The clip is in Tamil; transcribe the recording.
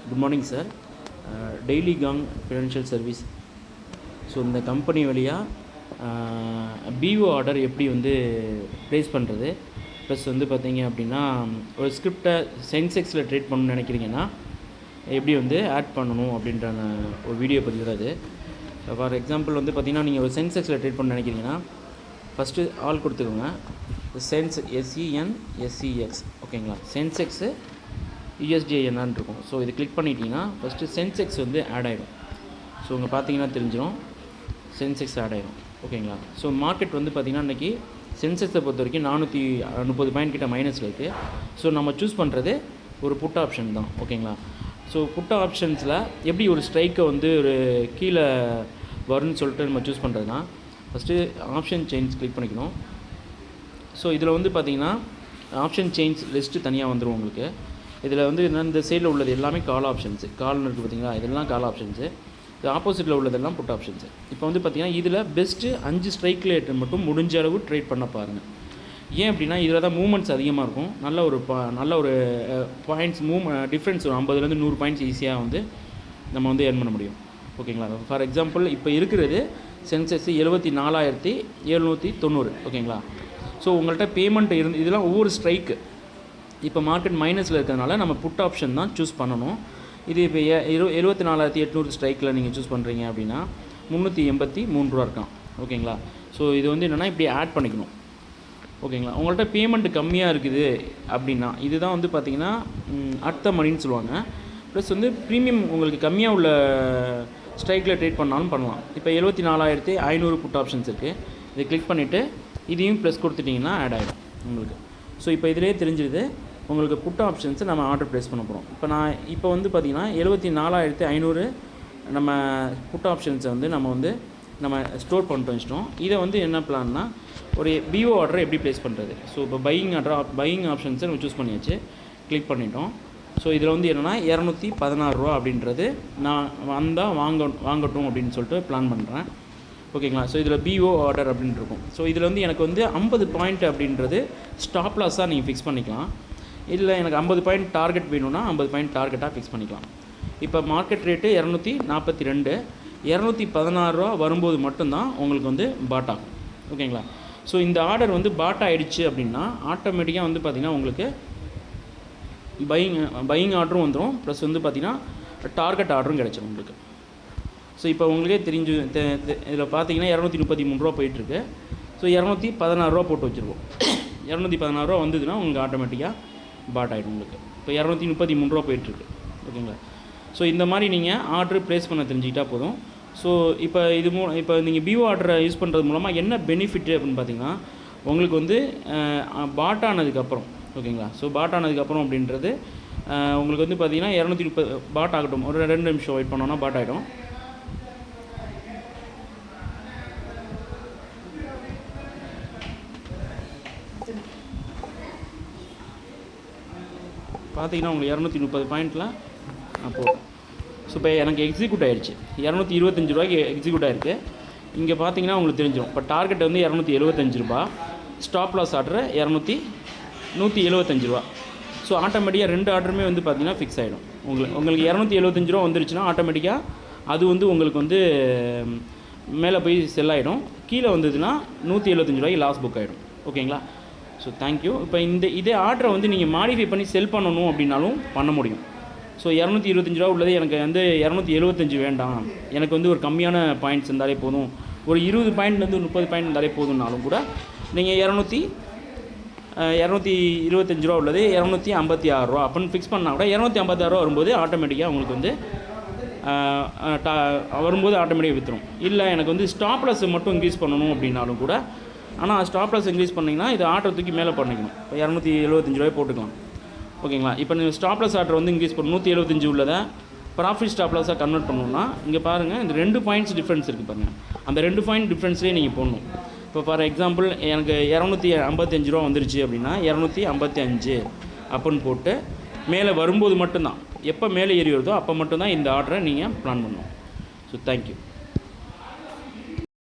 Good morning sir. டெய்லி காங் ஃபினான்ஷியல் சர்வீஸ். ஸோ இந்த கம்பெனி வழியாக பிஓ ஆர்டர் எப்படி வந்து ப்ளேஸ் பண்ணுறது, ப்ளஸ் வந்து பார்த்தீங்க அப்படின்னா ஒரு ஸ்கிரிப்டை சென்செக்ஸில் ட்ரேட் பண்ணணும்னு நினைக்கிறீங்கன்னா எப்படி வந்து ஆட் பண்ணணும் அப்படின்ற ஒரு வீடியோ பதிவு தான் அது. ஃபார் எக்ஸாம்பிள் வந்து பார்த்திங்கன்னா நீங்கள் ஒரு சென்செக்ஸில் ட்ரேட் பண்ண நினைக்கிறீங்கன்னா ஃபஸ்ட்டு ஆல் கொடுத்துக்கோங்க. சென்ஸ் SENSEX ஓகேங்களா. சென்செக்ஸு USDINன்னு இருக்கும். ஸோ இது கிளிக் பண்ணிட்டீங்கன்னா ஃபஸ்ட்டு சென்செக்ஸ் வந்து ஆட் ஆகிடும். ஸோ இங்கே பார்த்தீங்கன்னா தெரிஞ்சிடும் சென்செக்ஸ் ஆட் ஆகிடும் ஓகேங்களா. ஸோ மார்க்கெட் வந்து பார்த்திங்கன்னா இன்றைக்கி சென்செக்ஸை பொறுத்த வரைக்கும் 430 பாயிண்ட் கிட்ட மைனஸில் இருக்குது. ஸோ நம்ம சூஸ் பண்ணுறது ஒரு புட் ஆப்ஷன் தான் ஓகேங்களா. ஸோ புட் ஆப்ஷன்ஸில் எப்படி ஒரு ஸ்ட்ரைக்கை வந்து ஒரு கீழே வரும்னு சொல்லிட்டு நம்ம சூஸ் பண்ணுறதுனா ஃபஸ்ட்டு ஆப்ஷன் சேஞ்ச் கிளிக் பண்ணிக்கணும். ஸோ இதில் வந்து பார்த்திங்கன்னா ஆப்ஷன் சேஞ்ச் லிஸ்ட்டு தனியாக வந்துடும் உங்களுக்கு. இதில் வந்து இந்த சைடில் உள்ளது எல்லாமே கால் ஆப்ஷன்ஸு. கால்னு இருக்குது பார்த்திங்களா, இதெல்லாம் கால் ஆப்ஷன்ஸு. இது ஆப்போசிட்டில் உள்ளதெல்லாம் புட் ஆப்ஷன்ஸு. இப்போ வந்து பார்த்திங்கன்னா இதில் பெஸ்ட்டு 5 ஸ்ட்ரைக் ரேட்டு மட்டும் முடிஞ்ச அளவு ட்ரேட் பண்ண பாருங்கள். ஏன் அப்படின்னா இதில் தான் மூமெண்ட்ஸ் அதிகமாக இருக்கும். நல்ல ஒரு பாயிண்ட்ஸ் டிஃப்ரென்ஸ் ஒரு 50லேருந்து 100 பாயிண்ட்ஸ் ஈஸியாக வந்து நம்ம வந்து ஏர்ன் பண்ண முடியும் ஓகேங்களா. ஃபார் எக்ஸாம்பிள் இப்போ இருக்கிறது சென்செக்ஸ் 74,790 ஓகேங்களா. ஸோ உங்கள்கிட்ட பேமெண்ட் இதெல்லாம் ஒவ்வொரு ஸ்ட்ரைக்கு. இப்போ மார்க்கெட் மைனஸில் இருக்கிறதுனால நம்ம புட் ஆப்ஷன் தான் சூஸ் பண்ணணும். இது இப்போ 74,800 ஸ்ட்ரைக்கில் நீங்கள் சூஸ் பண்ணுறீங்க அப்படின்னா 383 ரூபா இருக்கான் ஓகேங்களா. ஸோ இது வந்து என்னென்னா இப்படி ஆட் பண்ணிக்கணும் ஓகேங்களா. உங்கள்கிட்ட பேமெண்ட் கம்மியாக இருக்குது அப்படின்னா இதுதான் வந்து பார்த்திங்கன்னா அடுத்த மணின்னு சொல்லுவாங்க. ப்ளஸ் வந்து ப்ரீமியம் உங்களுக்கு கம்மியாக உள்ள ஸ்ட்ரைக்கில் ட்ரேட் பண்ணாலும் பண்ணலாம். இப்போ 74,500 புட் ஆப்ஷன்ஸ் இருக்குது. இதை கிளிக் பண்ணிவிட்டு இதையும் ப்ளஸ் கொடுத்துட்டிங்கன்னா ஆட் ஆகிடும் உங்களுக்கு. ஸோ இப்போ இதிலே தெரிஞ்சிடுது உங்களுக்கு புட் ஆப்ஷன்ஸை நம்ம ஆர்டர் ப்ளேஸ் பண்ண போகிறோம். இப்போ வந்து பார்த்திங்கன்னா 74,500 நம்ம புட் ஆப்ஷன்ஸை வந்து நம்ம ஸ்டோர் பண்ணிட்டு வச்சிட்டோம். இதை வந்து என்ன பிளான்னா ஒரு பிஓ ஆர்டரை எப்படி ப்ளேஸ் பண்ணுறது. ஸோ இப்போ பையிங் ஆப்ஷன்ஸை நம்ம சூஸ் பண்ணியாச்சு, கிளிக் பண்ணிட்டோம். ஸோ இதில் வந்து என்னென்னா 216 ரூபா அப்படின்றது நான் வந்தால் வாங்கட்டும் அப்படின்னு சொல்லிட்டு பிளான் பண்ணுறேன் ஓகேங்களா. ஸோ இதில் பிஓ ஆர்டர் அப்படின்ட்டு இருக்கும். ஸோ இதில் வந்து எனக்கு வந்து 50 பாயிண்ட் அப்படின்றது ஸ்டாப் லாஸாக நீங்கள் ஃபிக்ஸ் பண்ணிக்கலாம். இல்லை எனக்கு 50 பாயிண்ட் டார்கெட் வேணும்னா 50 பாயிண்ட் டார்கெட்டாக ஃபிக்ஸ் பண்ணிக்கலாம். இப்போ மார்க்கெட் ரேட்டு 242, 216 ரூபா வரும்போது மட்டும்தான் உங்களுக்கு வந்து பாட் ஆகும் ஓகேங்களா. ஸோ இந்த ஆர்டர் வந்து பாட் ஆகிடுச்சு அப்படின்னா ஆட்டோமேட்டிக்காக வந்து பார்த்திங்கன்னா உங்களுக்கு பையிங் ஆர்டரும் வந்துடும், ப்ளஸ் வந்து பார்த்திங்கன்னா டார்கெட் ஆர்டரும் கிடச்சிடும் உங்களுக்கு. ஸோ இப்போ உங்களுக்கே இதில் பார்த்தீங்கன்னா 233 ரூபா போயிட்டுருக்கு. ஸோ 216 ரூபா போட்டு வச்சுருக்கோம். 216 ரூபா வந்ததுன்னா உங்களுக்கு ஆட்டோமேட்டிக்காக பாட் ஆகிடும் உங்களுக்கு. இப்போ 233 ரூபா போயிட்டுருக்கு ஓகேங்களா. ஸோ இந்த மாதிரி நீங்கள் ஆர்டர் ப்ளேஸ் பண்ண தெரிஞ்சுக்கிட்டால் போதும். ஸோ இப்போ நீங்கள் பிஓ ஆர்டரை யூஸ் பண்ணுறது மூலமாக என்ன பெனிஃபிட்டு அப்படின்னு பார்த்தீங்கன்னா உங்களுக்கு வந்து பாட் ஆனதுக்கப்புறம் ஓகேங்களா. ஸோ பாட் ஆனதுக்கப்புறம் அப்படின்றது உங்களுக்கு வந்து பார்த்திங்கன்னா 230 பாட் ஆகட்டும், ஒரு 2 நிமிஷம் வெயிட் பண்ணோன்னா பாட் ஆகிடும். பார்த்தீங்கன்னா உங்களுக்கு 230 பாயிண்டில் அப்போது ஸோ இப்போ எனக்கு எக்ஸிக்யூட் ஆகிடுச்சு. 225 ரூபாய்க்கு எக்ஸிக்யூட் ஆகிருக்கு. இங்கே பார்த்தீங்கன்னா உங்களுக்கு தெரிஞ்சிடும். இப்போ டார்கெட் வந்து 275 ரூபா, ஸ்டாப் லாஸ் ஆர்டர் 175 ரூபா. ஸோ ஆட்டோமேட்டிக்காக 2 ஆர்டருமே வந்து பார்த்திங்கன்னா ஃபிக்ஸ் ஆகிடும். உங்களுக்கு 275 ரூபா வந்துருச்சுன்னா ஆட்டோமேட்டிக்காக அது வந்து உங்களுக்கு வந்து மேலே போய் செல் ஆகிடும். கீழே வந்ததுன்னா 175 ரூபாய்க்கு லாஸ் புக் ஆகிடும் ஓகேங்களா. So thank you. இப்போ இதே ஆர்டரை வந்து நீங்கள் மாடிஃபை பண்ணி செல் பண்ணணும் அப்படின்னாலும் பண்ண முடியும். ஸோ 225 ரூபா உள்ளது எனக்கு வந்து 275 வேண்டாம், எனக்கு வந்து ஒரு கம்மியான பாயிண்ட்ஸ் இருந்தாலே போதும், ஒரு 20 பாயிண்ட்லேருந்து 30 பாயிண்ட் இருந்தாலே போதும்னாலும் கூட நீங்கள் 225 ரூபா உள்ளது 256 ரூபா அப்படின்னு ஃபிக்ஸ் பண்ணால் கூட 256 ரூபா வரும்போது ஆட்டோமேட்டிக்காக உங்களுக்கு வந்து வரும்போது ஆட்டோமேட்டிக்காக விற்றுரும். இல்லை எனக்கு வந்து ஸ்டாப் லாஸ் மட்டும் இன்க்ரீஸ் பண்ணணும் அப்படின்னாலும் கூட, ஆனால் ஸ்டாப் லாஸ் இன்க்ரீஸ் பண்ணிங்கன்னா இது ஆர்டர் தூக்கி மேலே பண்ணிக்கணும். இப்போ 275 ரூபாய் போட்டுக்கலாம் ஓகேங்களா. இப்போ நீங்கள் ஸ்டாப் லாஸ் ஆர்டர் வந்து இன்க்ரீஸ் பண்ண 175 உள்ளதை ப்ராஃபிட் ஸ்டாப் லாஸாக கன்வெர்ட் பண்ணணும்னா இங்கே பாருங்கள் இந்த 2 பாயிண்ட்ஸ் டிஃப்ரென்ஸ் இருக்குது பாருங்கள். அந்த 2 பாயிண்ட் டிஃப்ரென்ஸ்லேயே நீங்கள் போடணும். இப்போ ஃபார் எக்ஸாம்பிள் எனக்கு 255 ரூபா வந்துருச்சு அப்படின்னா 255 அப்படின்னு போட்டு மேலே வரும்போது மட்டும்தான், எப்போ மேலே ஏறி வருதோ அப்போ மட்டும்தான் இந்த ஆர்டரை நீங்கள் பிளான் பண்ணணும். So thank you.